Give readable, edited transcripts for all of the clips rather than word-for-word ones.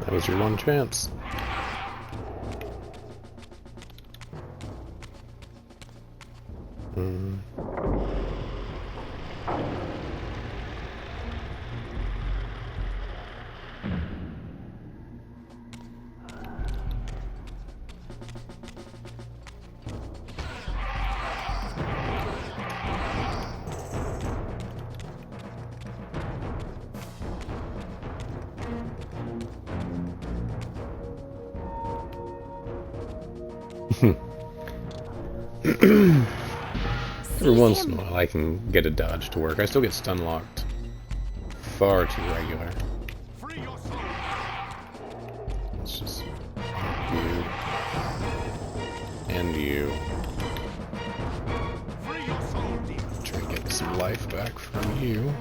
That was your one chance. Every once in a while I can get a dodge to work. I still get stun locked. Far too regular. It's just you. And you. Try to get some life back from you.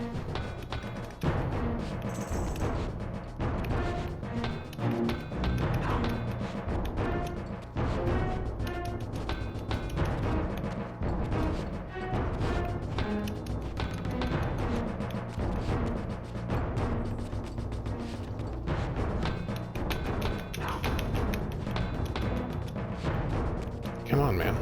Come on, man.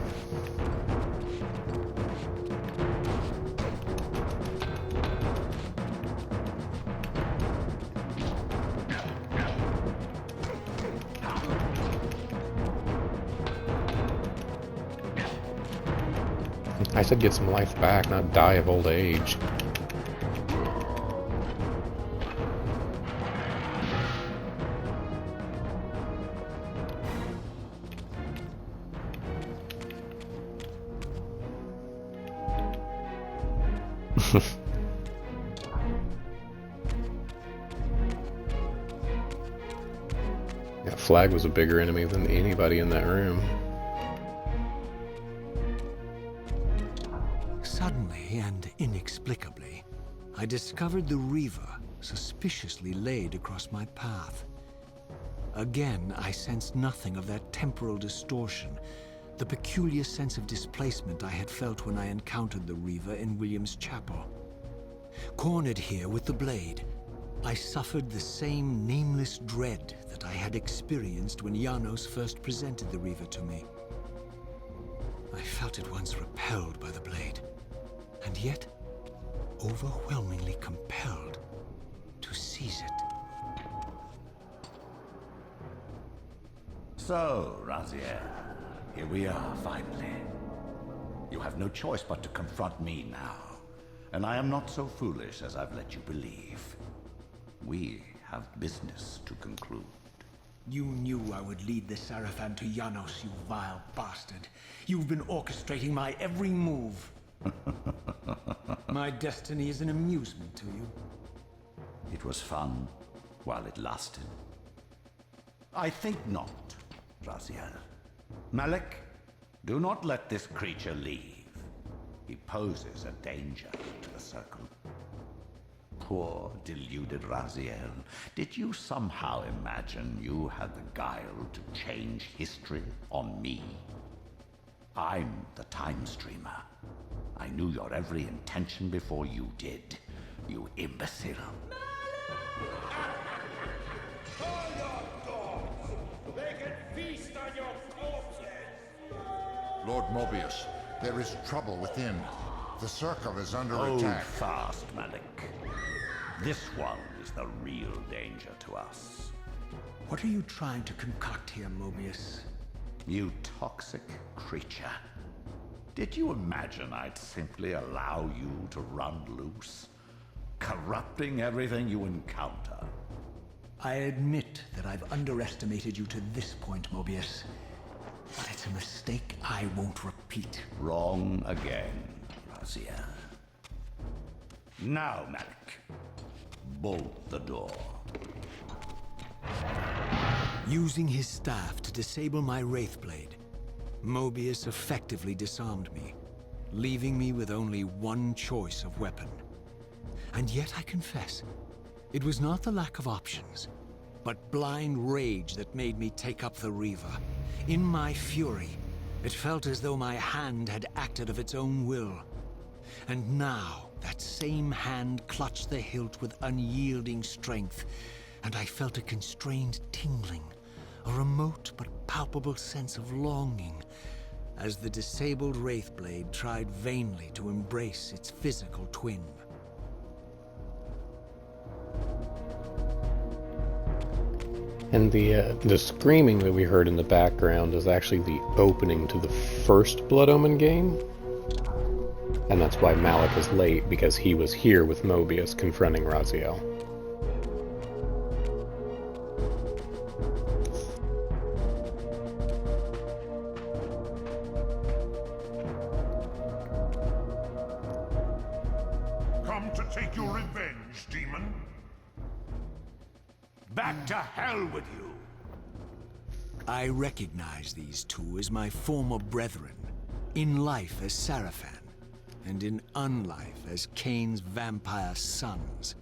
I said get some life back, not die of old age. That flag was a bigger enemy than anybody in that room. Suddenly and inexplicably, I discovered the Reaver suspiciously laid across my path. Again, I sensed nothing of that temporal distortion, the peculiar sense of displacement I had felt when I encountered the Reaver in William's chapel. Cornered here with the blade, I suffered the same nameless dread that I had experienced when Janos first presented the Reaver to me. I felt at once repelled by the blade, and yet overwhelmingly compelled to seize it. So, Raziel, here we are, finally. You have no choice but to confront me now, and I am not so foolish as I've let you believe. We have business to conclude. You knew I would lead the Seraphim to Janos, you vile bastard. You've been orchestrating my every move. My destiny is an amusement to you. It was fun while it lasted. I think not, Raziel. Malik, do not let this creature leave. He poses a danger to the Circle. Poor, deluded Raziel. Did you somehow imagine you had the guile to change history on me? I'm the Time Streamer. I knew your every intention before you did, you imbecile. They can feast on your corpses! Lord Mobius, there is trouble within. The Circle is under Hold attack. fast, Malik. This one is the real danger to us. What are you trying to concoct here, Mobius? You toxic creature. Did you imagine I'd simply allow you to run loose? Corrupting everything you encounter. I admit that I've underestimated you to this point, Mobius. But it's a mistake I won't repeat. Wrong again, Raziel. Now, Malik. Bolt the door. Using his staff to disable my Wraithblade, Mobius effectively disarmed me, leaving me with only one choice of weapon. And yet I confess, it was not the lack of options, but blind rage that made me take up the Reaver. In my fury, it felt as though my hand had acted of its own will. And now, that same hand clutched the hilt with unyielding strength, and I felt a constrained tingling, a remote but palpable sense of longing, as the disabled Wraithblade tried vainly to embrace its physical twin. And the screaming that we heard in the background is actually the opening to the first Blood Omen game. And that's why Malik is late, because he was here with Mobius confronting Raziel. Come to take your revenge, demon? Back to hell with you! I recognize these two as my former brethren, in life as Sarafan, and in unlife as Kain's vampire sons.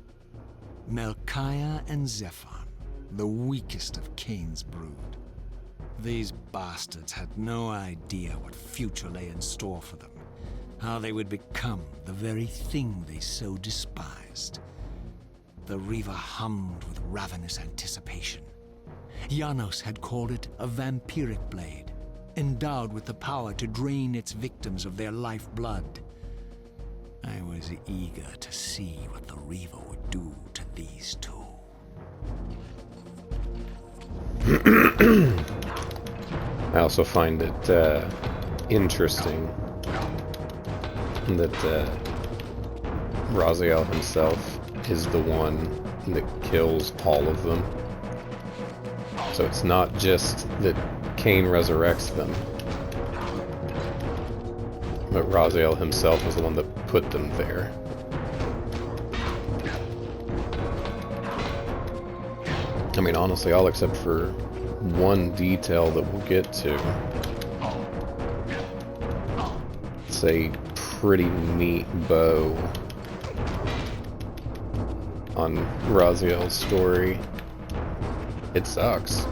Melchiah and Zephon, the weakest of Kain's brood. These bastards had no idea what future lay in store for them, how they would become the very thing they so despised. The Reaver hummed with ravenous anticipation. Janos had called it a vampiric blade, endowed with the power to drain its victims of their lifeblood. I was eager to see what the Reaver would do to these two. I also find it interesting that Raziel himself is the one that kills all of them. So it's not just that Kain resurrects them, but Raziel himself was the one that put them there. I mean, honestly, all except for one detail that we'll get to. It's a pretty neat bow on Raziel's story. It sucks.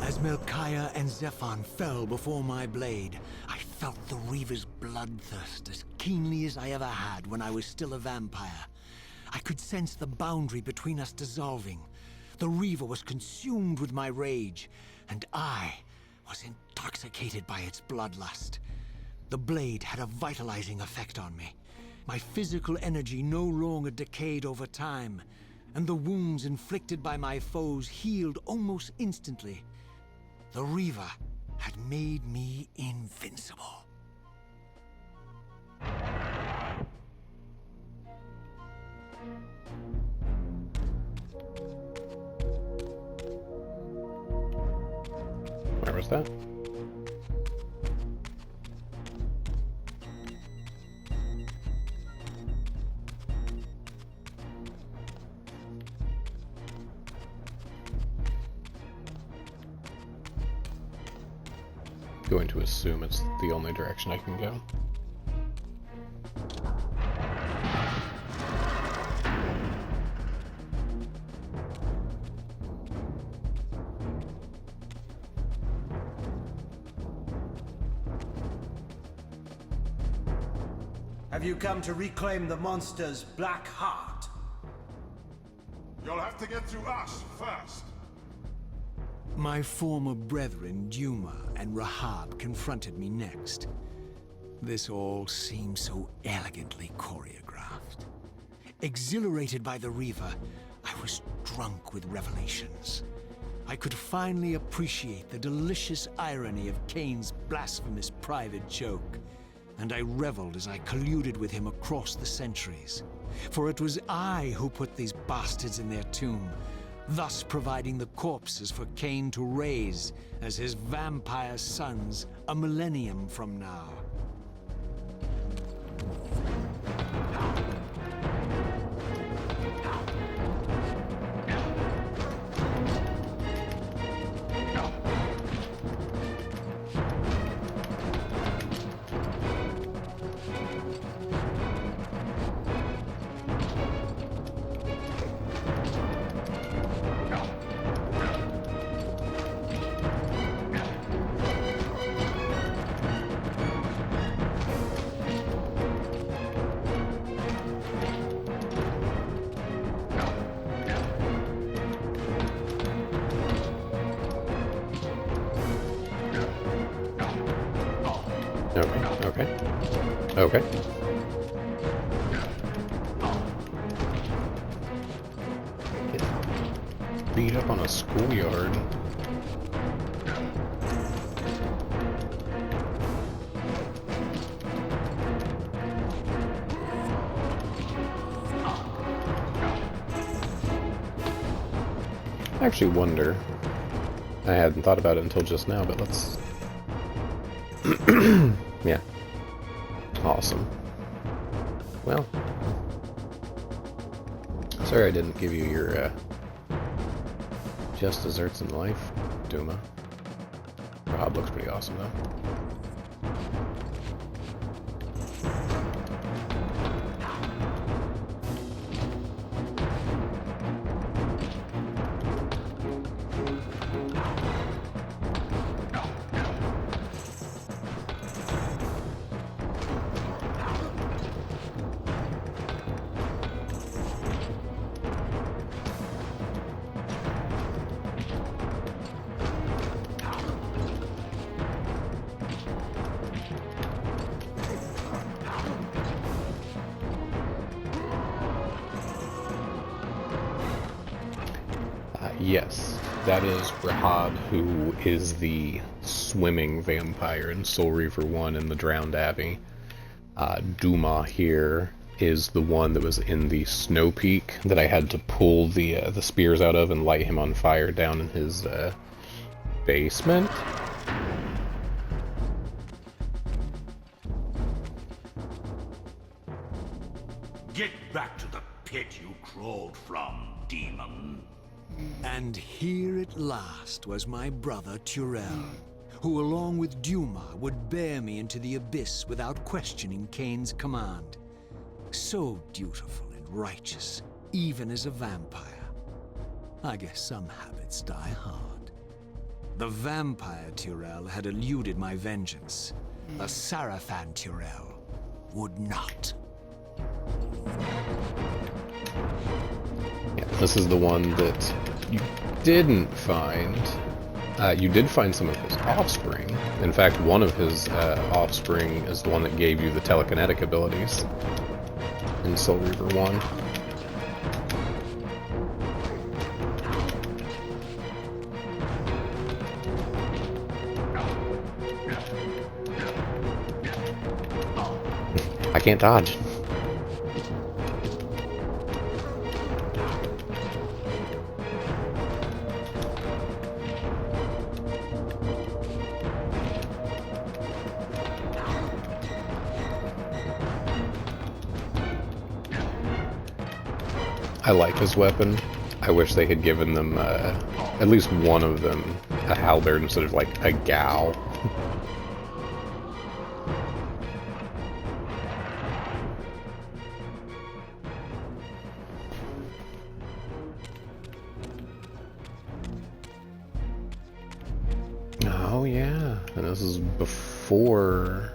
As Melchiah and Zephon fell before my blade, I felt the Reaver's bloodthirst as keenly as I ever had when I was still a vampire. I could sense the boundary between us dissolving. The Reaver was consumed with my rage, and I was intoxicated by its bloodlust. The blade had a vitalizing effect on me. My physical energy no longer decayed over time, and the wounds inflicted by my foes healed almost instantly. The Reaver had made me invincible. Where was that? Going to assume it's the only direction I can go. Have you come to reclaim the monster's black heart? You'll have to get through us first. My former brethren, Duma and Rahab, confronted me next. This all seemed so elegantly choreographed. Exhilarated by the Reaver, I was drunk with revelations. I could finally appreciate the delicious irony of Kain's blasphemous private joke, and I reveled as I colluded with him across the centuries. For it was I who put these bastards in their tomb, thus providing the corpses for Kain to raise as his vampire sons a millennium from now. Okay. Okay. Get beat up on a schoolyard. I actually wonder. I hadn't thought about it until just now, but let's... Yeah. Awesome. Well. Sorry I didn't give you your, just desserts in life, Duma. Rob looks pretty awesome, though. Yes, that is Rahad, who is the swimming vampire in Soul Reaver 1 in the Drowned Abbey. Duma here is the one that was in the snow peak that I had to pull the spears out of and light him on fire down in his basement. Get back to the pit you crawled from, demon. And here at last was my brother Turel, who along with Duma would bear me into the abyss without questioning Kain's command. So dutiful and righteous, even as a vampire. I guess some habits die hard. The vampire Turel had eluded my vengeance. The Sarafan Turel would not. Yeah, this is the one that you didn't find. You did find some of his offspring. In fact, one of his offspring is the one that gave you the telekinetic abilities in Soul Reaver 1. I can't dodge. I like his weapon. I wish they had given them, at least one of them, a halberd instead of, like, a gow. Oh, yeah. And this is before...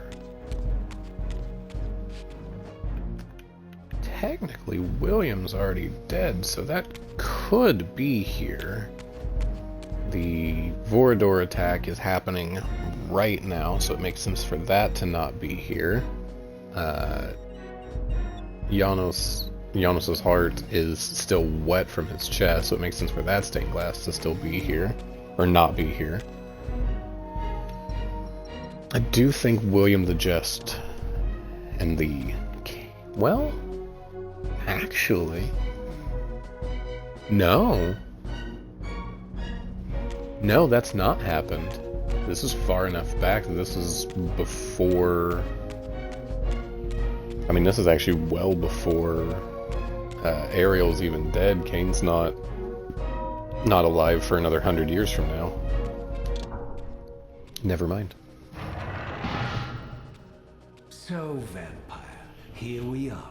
Technically, William's already dead, so that could be here. The Vorador attack is happening right now, so it makes sense for that to not be here. Janos's heart is still wet from his chest, so it makes sense for that stained glass to still be here, or not be here. I do think William the Just and the... well... Actually, no. No, that's not happened. This is far enough back that this is before... I mean, this is actually well before Ariel's even dead. Kain's not alive for another 100 years from now. Never mind. So, vampire, here we are.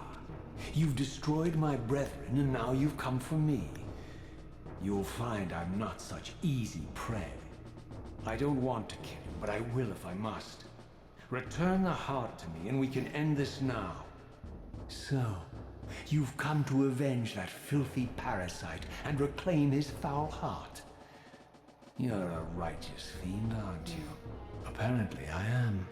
You've destroyed my brethren, and now you've come for me. You'll find I'm not such easy prey. I don't want to kill you, but I will if I must. Return the heart to me, and we can end this now. So, you've come to avenge that filthy parasite and reclaim his foul heart. You're a righteous fiend, aren't you? Apparently I am.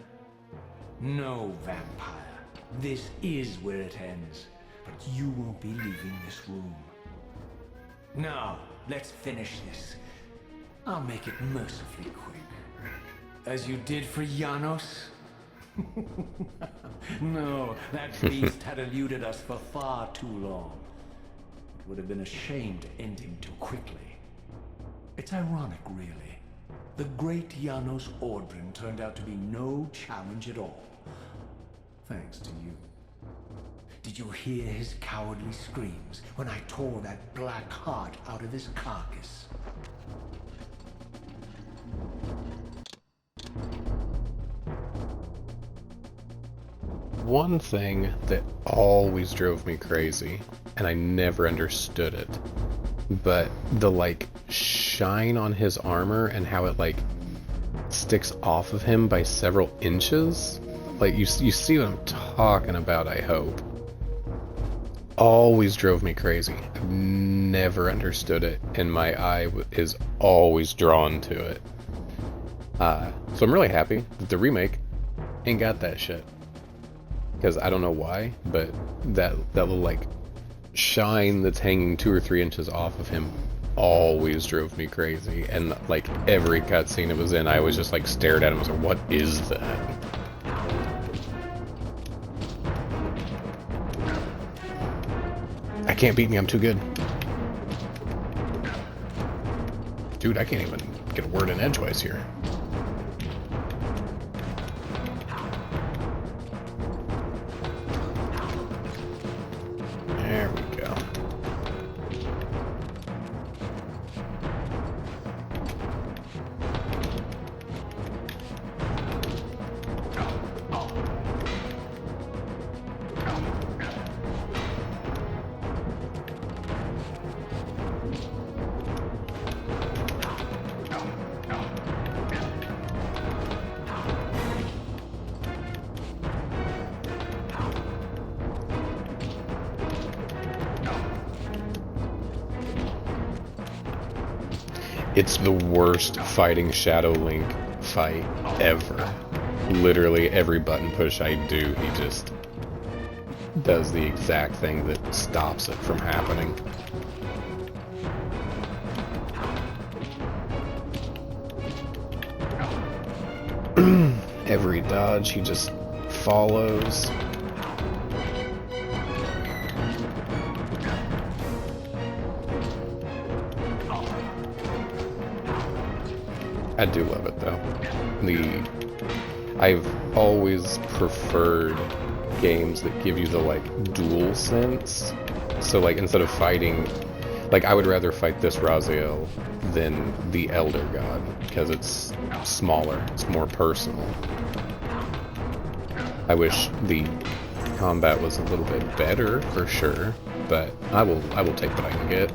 No, vampire. This is where it ends, but you won't be leaving this room. Now, let's finish this. I'll make it mercifully quick. As you did for Janos? No, that beast had eluded us for far too long. It would have been a shame to end him too quickly. It's ironic, really. The great Janos Ordrin turned out to be no challenge at all. Thanks to you. Did you hear his cowardly screams when I tore that black heart out of his carcass? One thing that always drove me crazy, and I never understood it, but the, like, shine on his armor and how it, like, sticks off of him by several inches. Like, you see what I'm talking about, I hope. Always drove me crazy. I've never understood it, and my eye is always drawn to it. So I'm really happy that the remake ain't got that shit. Because I don't know why, but that little, like, shine that's hanging 2 or 3 inches off of him always drove me crazy. And, like, every cutscene it was in, I was just, like, stared at him and was like, what is that? I can't beat me, I'm too good. Dude, I can't even get a word in edgewise here. There we go. It's the worst fighting Shadow Link fight ever. Literally every button push I do, he just does the exact thing that stops it from happening. Every dodge he just follows. I do love it though. I've always preferred games that give you the, like, dual sense. So, like, instead of fighting, like, I would rather fight this Raziel than the Elder God, because it's smaller, it's more personal. I wish the combat was a little bit better, for sure, but I will take what I can get.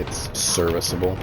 It's serviceable.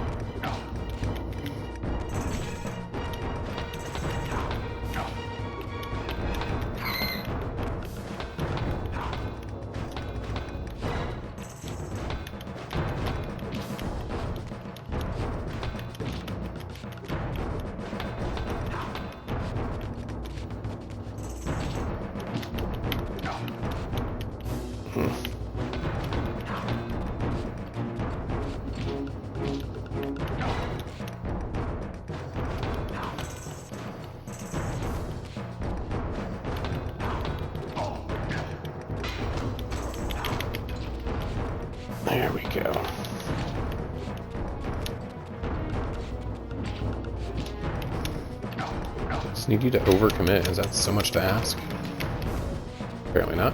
just need you to overcommit. Is that so much to ask? Apparently not.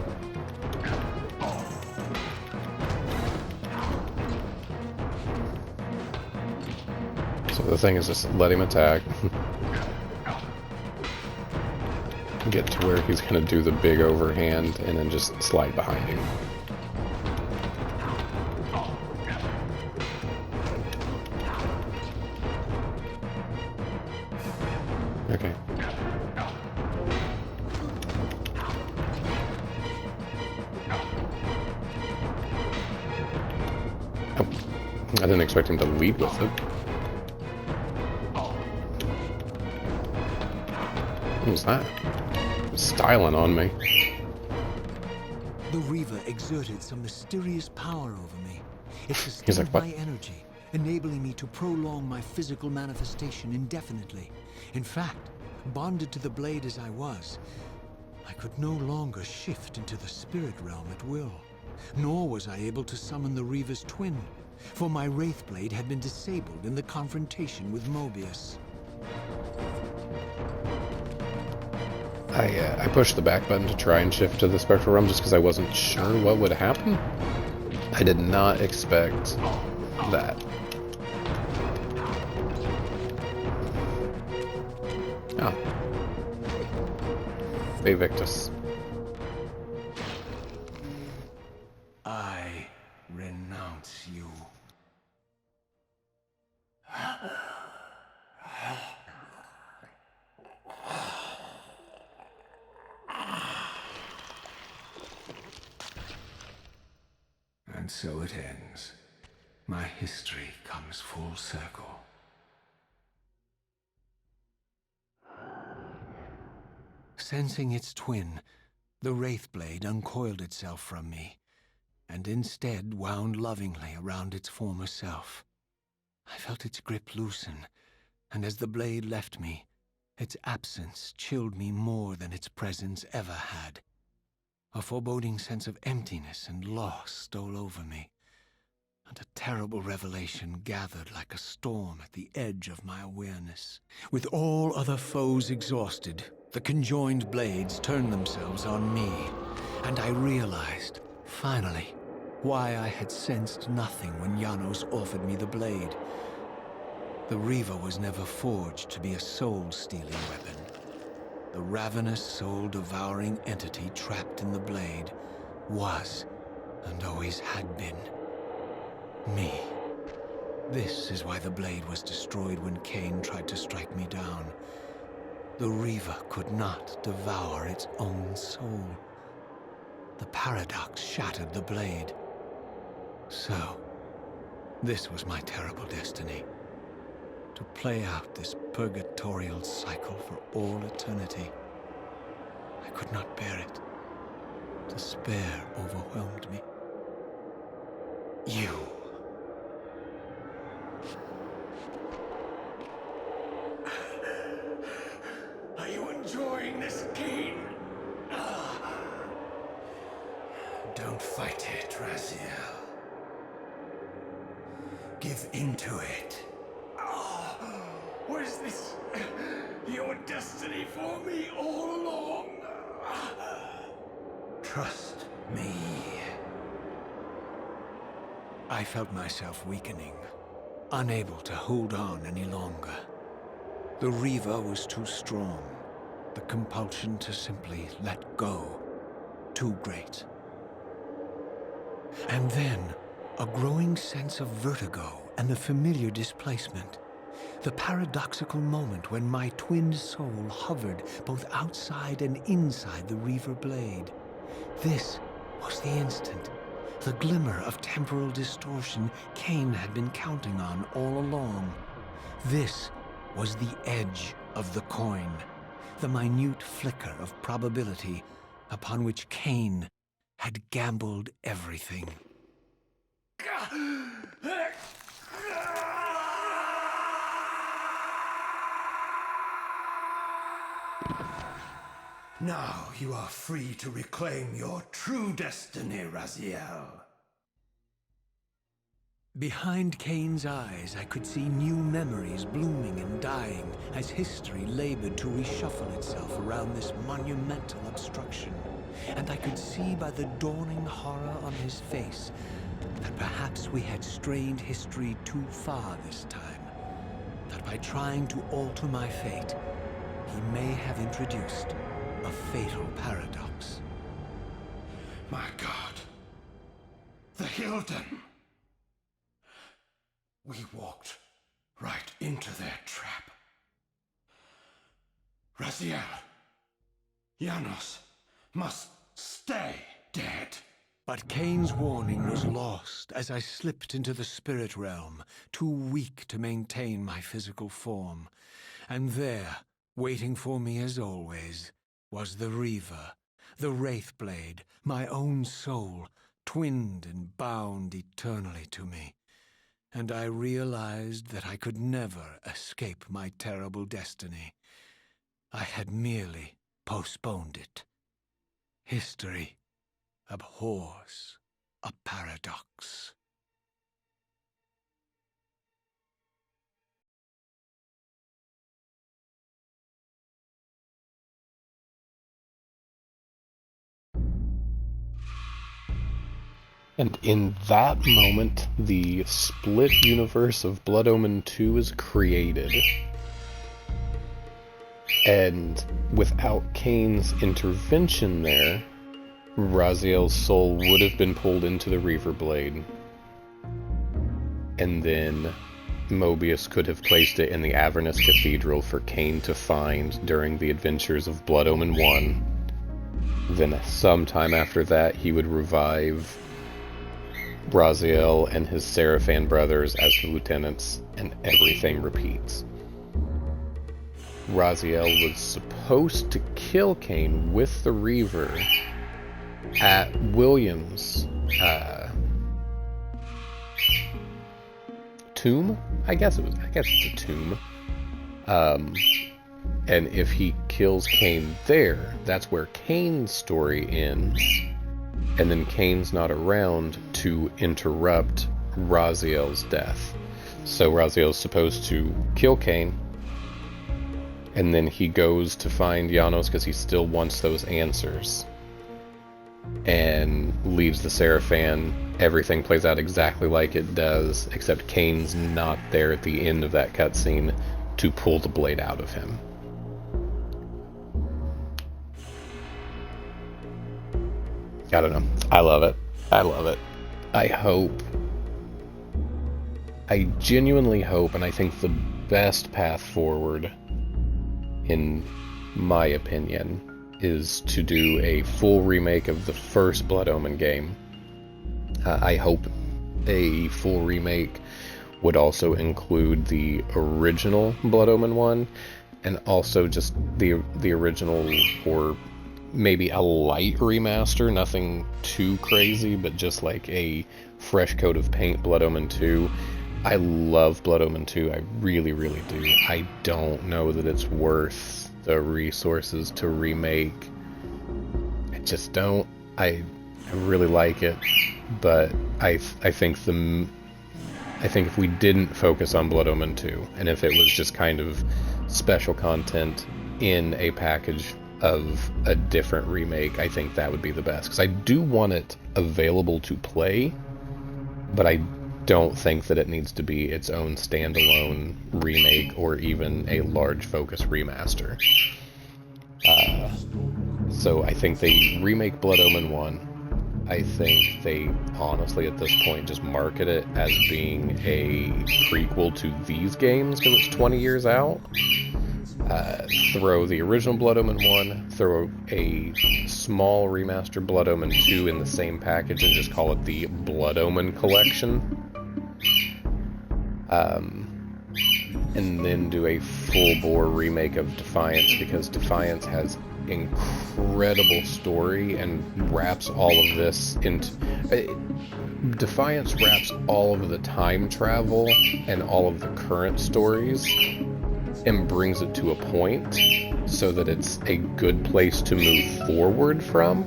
So the thing is just let him attack. Get to where he's gonna do the big overhand and then just slide behind him. Okay. Oh, I didn't expect him to lead with it. What was that? Styling on me. The Reaver exerted some mysterious power over me. It He's sustained like, what? my energy, enabling me to prolong my physical manifestation indefinitely. In fact, bonded to the blade as I was, I could no longer shift into the spirit realm at will. Nor was I able to summon the Reaver's twin, for my Wraith Blade had been disabled in the confrontation with Mobius. I pushed the back button to try and shift to the spectral realm just because I wasn't sure what would happen. I did not expect that. Oh. Victus. I renounce you. And so it ends. My history comes full circle. Sensing its twin, the Wraith Blade uncoiled itself from me, and instead wound lovingly around its former self. I felt its grip loosen, and as the blade left me, its absence chilled me more than its presence ever had. A foreboding sense of emptiness and loss stole over me, and a terrible revelation gathered like a storm at the edge of my awareness. With all other foes exhausted, the conjoined blades turned themselves on me, and I realized, finally, why I had sensed nothing when Janos offered me the blade. The Reaver was never forged to be a soul-stealing weapon. The ravenous, soul-devouring entity trapped in the blade was, and always had been, me. This is why the blade was destroyed when Kain tried to strike me down. The Reaver could not devour its own soul. The paradox shattered the blade. So, this was my terrible destiny. To play out this purgatorial cycle for all eternity. I could not bear it. Despair overwhelmed me. You. Are you enjoying this, Kain? Don't fight it, Raziel. Give into it. Was this your destiny for me all along? Trust me. I felt myself weakening, unable to hold on any longer. The Reaver was too strong. The compulsion to simply let go, too great. And then, a growing sense of vertigo and the familiar displacement. The paradoxical moment when my twin soul hovered both outside and inside the Reaver blade. This was the instant, the glimmer of temporal distortion Kain had been counting on all along. This was the edge of the coin, the minute flicker of probability upon which Kain had gambled everything. Now you are free to reclaim your true destiny, Raziel. Behind Kain's eyes, I could see new memories blooming and dying as history labored to reshuffle itself around this monumental obstruction. And I could see by the dawning horror on his face that perhaps we had strained history too far this time. That by trying to alter my fate, he may have introduced a fatal paradox. My God. The Hilden. We walked right into their trap. Raziel, Janos must stay dead. But Kain's warning was lost as I slipped into the spirit realm, too weak to maintain my physical form. And there, waiting for me as always, was the Reaver, the Wraithblade, my own soul, twinned and bound eternally to me. And I realized that I could never escape my terrible destiny. I had merely postponed it. History abhors a paradox. And in that moment, the split universe of Blood Omen 2 is created. And without Kain's intervention there, Raziel's soul would have been pulled into the Reaver blade. And then Mobius could have placed it in the Avernus Cathedral for Kain to find during the adventures of Blood Omen 1. Then sometime after that, he would revive Raziel and his Seraphan brothers as the lieutenants, and everything repeats. Raziel was supposed to kill Kain with the Reaver at William's tomb? I guess it's a tomb. And if he kills Kain there, that's where Kain's story ends. And then Kain's not around to interrupt Raziel's death. So Raziel's supposed to kill Kain, and then he goes to find Janos because he still wants those answers, and leaves the Seraphan. Everything plays out exactly like it does, except Kain's not there at the end of that cutscene to pull the blade out of him. I don't know. I love it. I love it. I genuinely hope, and I think the best path forward, in my opinion, is to do a full remake of the first Blood Omen game. I hope a full remake would also include the original Blood Omen 1, and also just the original, or maybe a light remaster, nothing too crazy, but just like a fresh coat of paint Blood Omen 2. I love Blood Omen 2, I really, really do. I don't know that it's worth the resources to remake. I just don't. I really like it, but I think if we didn't focus on Blood Omen 2, and if it was just kind of special content in a package of a different remake, I think that would be the best. Because I do want it available to play, but I don't think that it needs to be its own standalone remake or even a large focus remaster. So I think they remake Blood Omen 1. I think they honestly at this point just market it as being a prequel to these games because it's 20 years out. Throw the original Blood Omen 1, throw a small remastered Blood Omen 2 in the same package, and just call it the Blood Omen Collection. And then do a full-bore remake of Defiance, because Defiance has incredible story and wraps all of this into... Defiance wraps all of the time travel and all of the current stories and brings it to a point so that it's a good place to move forward from.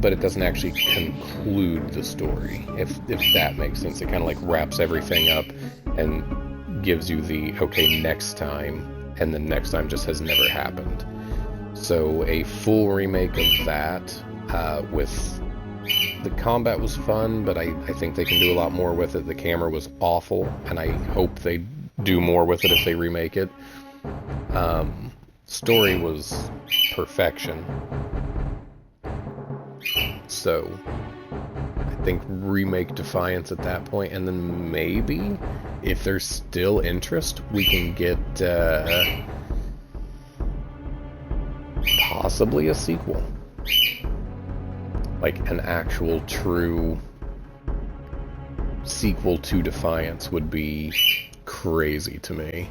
but it doesn't actually conclude the story, if that makes sense. It kind of like wraps everything up and gives you the, okay, next time, and the next time just has never happened. So a full remake of that, with the combat was fun, but I think they can do a lot more with it. The camera was awful, and I hope they do more with it if they remake it. Story was perfection. So I think remake Defiance at that point, and then maybe, if there's still interest, we can get possibly a sequel. Like an actual true sequel to Defiance would be crazy to me.